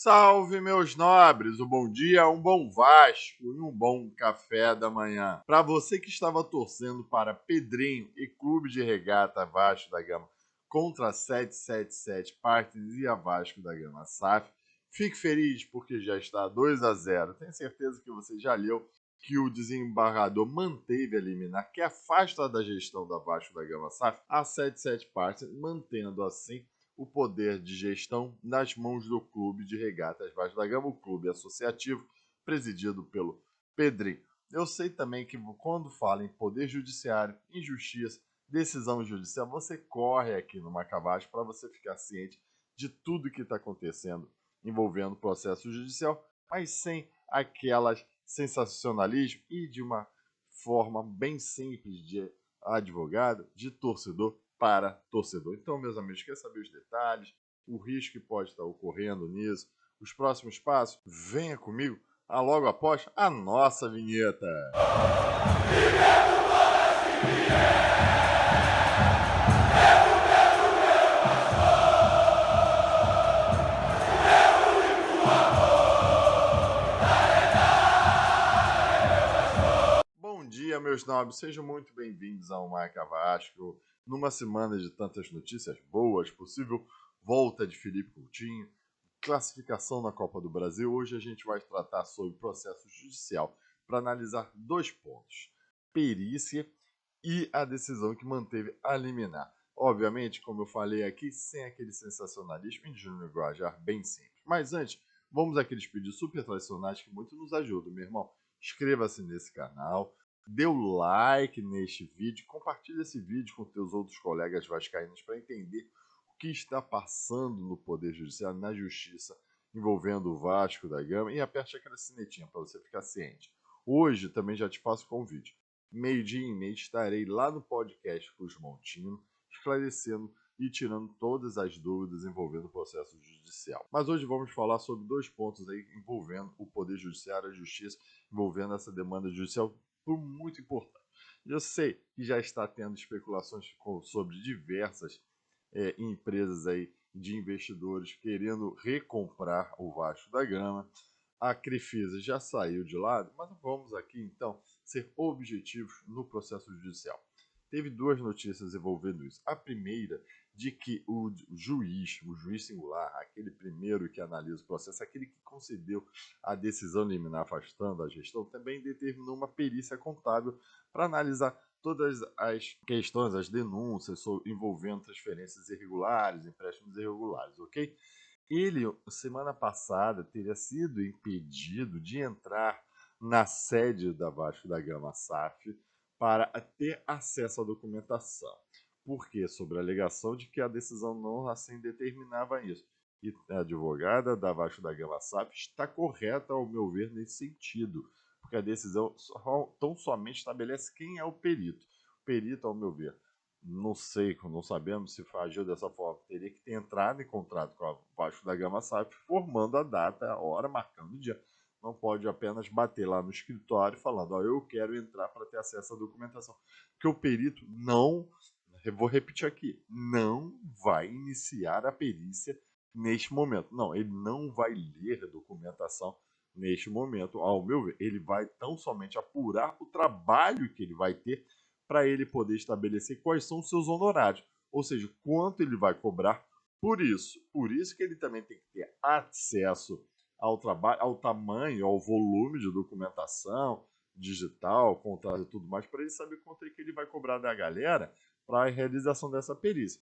Salve, meus nobres! Um bom dia, um bom Vasco e um bom café da manhã. Para você que estava torcendo para Pedrinho e Clube de Regata Vasco da Gama contra 777 Partes e a Vasco da Gama SAF, fique feliz porque já está 2-0. Tenho certeza que você já leu que o desembargador manteve a liminar que afasta da gestão da Vasco da Gama SAF a 77 Partes, mantendo assim o poder de gestão nas mãos do Clube de Regatas Vasco da Gama, o clube associativo presidido pelo Pedrinho. Eu sei também que quando fala em poder judiciário, injustiça, decisão judicial, você corre aqui no Macavasco para você ficar ciente de tudo que está acontecendo envolvendo o processo judicial, mas sem aquelas sensacionalismo e de uma forma bem simples de advogado, de torcedor para torcedor. Então, meus amigos, quer saber os detalhes, o risco que pode estar ocorrendo nisso, os próximos passos? Venha comigo logo após a nossa vinheta. Bom dia, meus nobres, sejam muito bem-vindos ao Marca Vasco. Numa semana de tantas notícias boas, possível volta de Felipe Coutinho, classificação na Copa do Brasil. Hoje a gente vai tratar sobre processo judicial para analisar dois pontos: perícia e a decisão que manteve a liminar. Obviamente, como eu falei aqui, sem aquele sensacionalismo e de um linguajar bem simples. Mas antes, vamos àqueles pedidos super tradicionais que muito nos ajudam, meu irmão. Inscreva-se nesse canal, dê o like neste vídeo, compartilhe esse vídeo com teus outros colegas vascaínos para entender o que está passando no Poder Judiciário, na Justiça, envolvendo o Vasco da Gama, e aperte aquela sinetinha para você ficar ciente. Hoje também já te faço convite. Meio-dia e meia estarei lá no podcast Cruz Montino, esclarecendo e tirando todas as dúvidas envolvendo o processo judicial. Mas hoje vamos falar sobre dois pontos aí envolvendo o Poder Judiciário e a Justiça, envolvendo essa demanda judicial muito importante. Eu sei que já está tendo especulações sobre diversas empresas aí de investidores querendo recomprar o Vasco da Gama. A Crefisa já saiu de lado, mas vamos aqui então ser objetivos no processo judicial. Teve duas notícias envolvendo isso. A primeira, de que o juiz singular, aquele primeiro que analisa o processo, aquele que concedeu a decisão liminar afastando a gestão, também determinou uma perícia contábil para analisar todas as questões, as denúncias envolvendo transferências irregulares, empréstimos irregulares, ok? Ele, semana passada, teria sido impedido de entrar na sede da Vasco da Gama SAF para ter acesso à documentação. Por quê? Sobre a alegação de que a decisão não assim determinava isso. E a advogada da Vasco da Gama SAF está correta, ao meu ver, nesse sentido, porque a decisão tão somente estabelece quem é o perito. O perito, ao meu ver, não sei, não sabemos se agiu dessa forma, teria que ter entrado em contrato com a Vasco da Gama SAF, formando a data, a hora, marcando o dia. Não pode apenas bater lá no escritório falando, ó, eu quero entrar para ter acesso à documentação. Porque o perito não, eu vou repetir aqui, não vai iniciar a perícia neste momento. Não, ele não vai ler a documentação neste momento, ao meu ver. Ele vai tão somente apurar o trabalho que ele vai ter para ele poder estabelecer quais são os seus honorários, ou seja, quanto ele vai cobrar por isso. Por isso que ele também tem que ter acesso ao trabalho, ao tamanho, ao volume de documentação digital, contrato e tudo mais, para ele saber quanto é que ele vai cobrar da galera para a realização dessa perícia.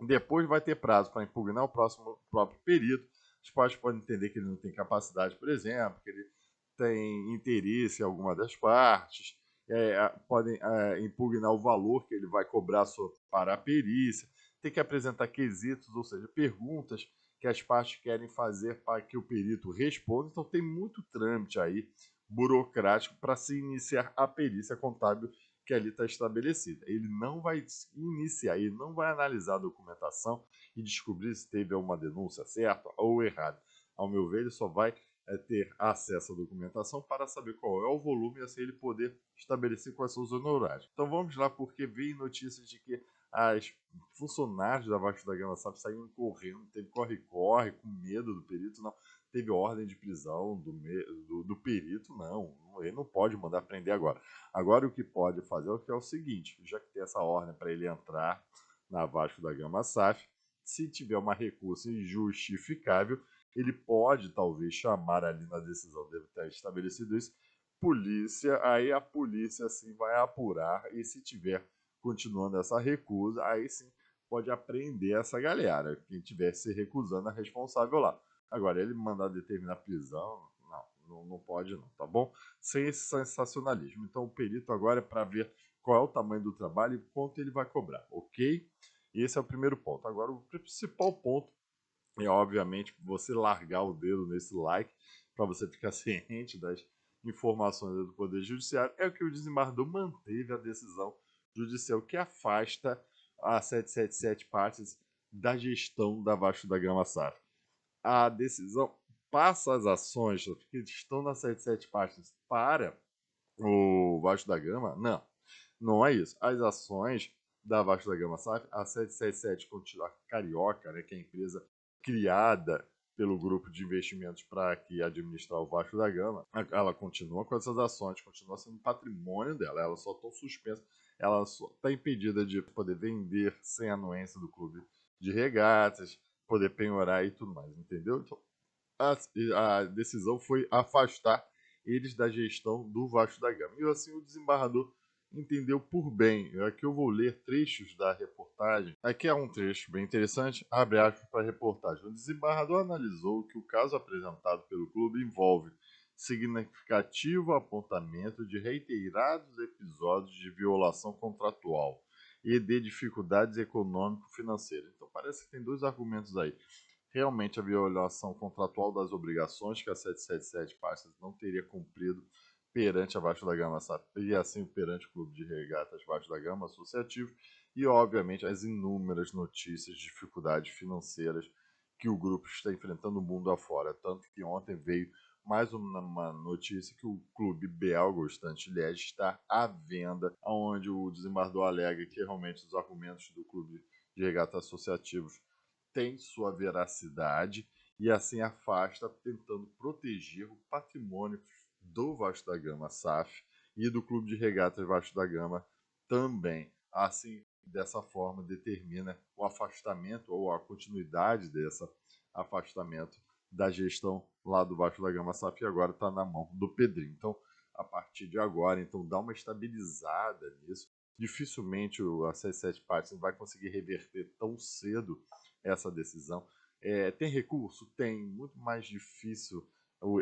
Depois vai ter prazo para impugnar o próprio perito. Os pais podem entender que ele não tem capacidade, por exemplo, que ele tem interesse em alguma das partes, podem impugnar o valor que ele vai cobrar para a perícia, tem que apresentar quesitos, ou seja, perguntas que as partes querem fazer para que o perito responda. Então tem muito trâmite aí burocrático para se iniciar a perícia contábil que ali está estabelecida. Ele não vai iniciar, ele não vai analisar a documentação e descobrir se teve uma denúncia certa ou errada. Ao meu ver, ele só vai ter acesso à documentação para saber qual é o volume e assim ele poder estabelecer quais são os honorários. Então vamos lá, porque veio notícias de que as funcionários da Vasco da Gama SAF saíram correndo, teve corre-corre, com medo do perito. Não, teve ordem de prisão do perito, não. Ele não pode mandar prender agora. Agora o que pode fazer é o seguinte, já que tem essa ordem para ele entrar na Vasco da Gama SAF, se tiver uma recusa injustificável, ele pode talvez chamar ali na decisão, deve ter estabelecido isso, polícia, aí a polícia assim vai apurar e se tiver continuando essa recusa, aí sim pode apreender essa galera, quem estiver se recusando a responsável lá. Agora, ele mandar determinar prisão, não pode não, tá bom? Sem esse sensacionalismo. Então, o perito agora é para ver qual é o tamanho do trabalho e quanto ele vai cobrar, ok? Esse é o primeiro ponto. Agora, o principal ponto é, obviamente, você largar o dedo nesse like para você ficar ciente das informações do Poder Judiciário. É o que o desembargador manteve a decisão judicial que afasta a 777 partes da gestão da Vasco da Gama SAF. A decisão passa as ações que estão na 77 partes para o Vasco da Gama? Não é isso. As ações da Vasco da Gama SAF, a 777 continua carioca, né, que é a empresa criada pelo grupo de investimentos para que administrar o Vasco da Gama, ela continua com essas ações, continua sendo patrimônio dela, ela só está suspensa, ela só está impedida de poder vender sem anuência do clube de regatas, poder penhorar e tudo mais, entendeu? Então, a decisão foi afastar eles da gestão do Vasco da Gama. E assim o desembargador entendeu por bem. Aqui eu vou ler trechos da reportagem. Aqui é um trecho bem interessante, abre aspas para a reportagem. O desembargador analisou que o caso apresentado pelo clube envolve significativo apontamento de reiterados episódios de violação contratual e de dificuldades econômico-financeiras. Então parece que tem dois argumentos aí. Realmente a violação contratual das obrigações que a 777 Pastas não teria cumprido perante a Vasco da Gama SAP e assim perante o Clube de Regatas Vasco da Gama Associativo e obviamente as inúmeras notícias de dificuldades financeiras que o grupo está enfrentando o mundo afora, tanto que ontem veio mais uma notícia que o clube belga, o Stade Liège, está à venda, onde o desembargador alega que realmente os argumentos do Clube de Regatas Associativos tem sua veracidade e assim afasta, tentando proteger o patrimônio do Vasco da Gama SAF e do Clube de Regatas Vasco da Gama também. Assim, dessa forma, determina o afastamento ou a continuidade desse afastamento da gestão lá do Vasco da Gama SAF e agora está na mão do Pedrinho. Então, a partir de agora, então dá uma estabilizada nisso. Dificilmente a C7 Partners vai conseguir reverter tão cedo essa decisão. Tem recurso? Tem. Muito mais difícil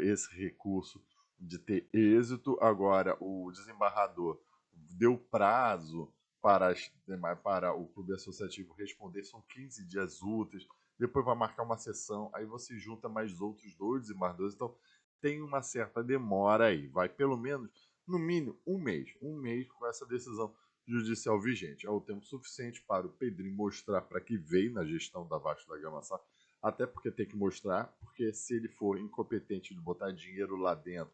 esse recurso de ter êxito. Agora, o desembargador deu prazo para o clube associativo responder, são 15 dias úteis, depois vai marcar uma sessão, aí você junta mais outros dois desembargadores, então tem uma certa demora aí, vai pelo menos, no mínimo, um mês com essa decisão judicial vigente. É o tempo suficiente para o Pedrinho mostrar para que veio na gestão da Vasco da Gama SAF, até porque tem que mostrar, porque se ele for incompetente de botar dinheiro lá dentro,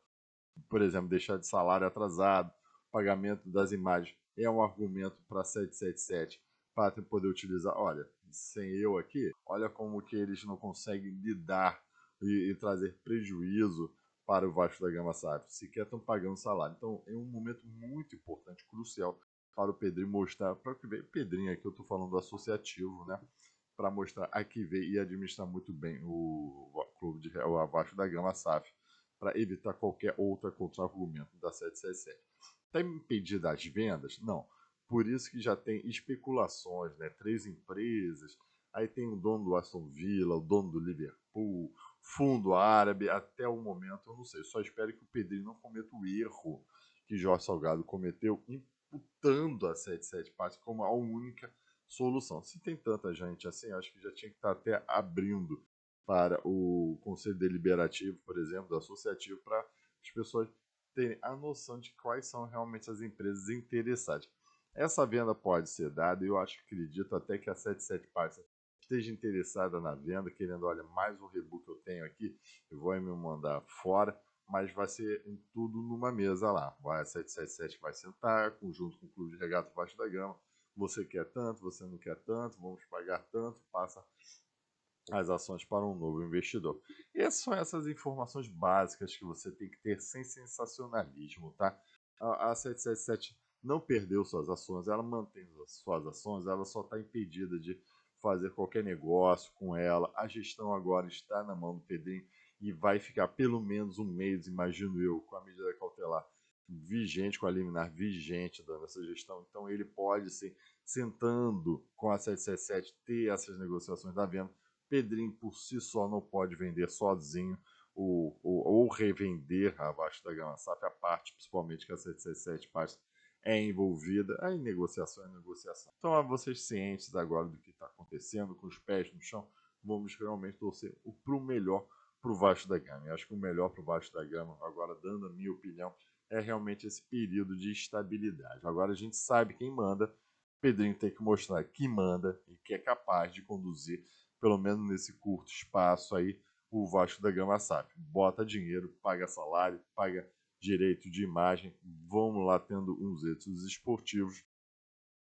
por exemplo, deixar de salário atrasado, pagamento das imagens, é um argumento para 777 para poder utilizar. Olha, sem eu aqui, olha como que eles não conseguem lidar e trazer prejuízo para o Vasco da Gama SAF, sequer estão pagando salário. Então é um momento muito importante, crucial, para o Pedrinho mostrar, para que veio o Pedrinho aqui, eu estou falando do associativo, né? Para mostrar a que veio e administrar muito bem o clube de o Vasco da Gama SAF, para evitar qualquer outro contra-argumento da 777. Está impedida as vendas? Não. Por isso que já tem especulações, né? 3 empresas, aí tem o dono do Aston Villa, o dono do Liverpool, fundo árabe, até o momento eu não sei. Só espero que o Pedrinho não cometa o erro que Jorge Salgado cometeu, imputando a 77 Partes como a única solução. Se tem tanta gente assim, acho que já tinha que estar até abrindo para o Conselho Deliberativo, por exemplo, do Associativo, para as pessoas terem a noção de quais são realmente as empresas interessadas. Essa venda pode ser dada, e eu acredito até que a 77 Partes esteja interessada na venda, querendo, olha, mais um rebook que eu tenho aqui, eu vou me mandar fora, mas vai ser em tudo numa mesa lá. A 777 vai sentar, junto com o Clube de Regata Vasco da Gama, você quer tanto, você não quer tanto, vamos pagar tanto, passa as ações para um novo investidor. E são essas informações básicas que você tem que ter sem sensacionalismo, tá? A 777 não perdeu suas ações, ela mantém suas ações, ela só está impedida de fazer qualquer negócio com ela. A gestão agora está na mão do Pedrinho e vai ficar pelo menos um mês, imagino eu, com a medida cautelar vigente, com a liminar vigente dessa gestão. Então ele pode, sim, sentando com a 777, ter essas negociações da venda. Pedrinho por si só não pode vender sozinho ou revender abaixo da gama SAF, a parte principalmente que a 777 parte é envolvida. Aí negociação é negociação. Então, a vocês cientes agora do que está acontecendo, com os pés no chão, vamos realmente torcer para o melhor para o Vasco da Gama. Eu acho que o melhor para o Vasco da Gama, agora dando a minha opinião, é realmente esse período de estabilidade. Agora a gente sabe quem manda, Pedrinho tem que mostrar que manda e que é capaz de conduzir, pelo menos nesse curto espaço aí, o Vasco da Gama SAF. Bota dinheiro, paga salário, paga direito de imagem, vamos lá tendo uns êxitos esportivos,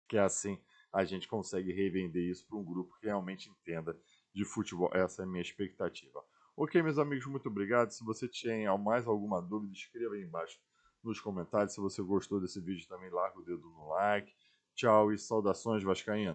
que assim a gente consegue revender isso para um grupo que realmente entenda de futebol. Essa é a minha expectativa. Ok, meus amigos, muito obrigado. Se você tem mais alguma dúvida, escreva aí embaixo nos comentários. Se você gostou desse vídeo, também larga o dedo no like. Tchau e saudações vascaínas.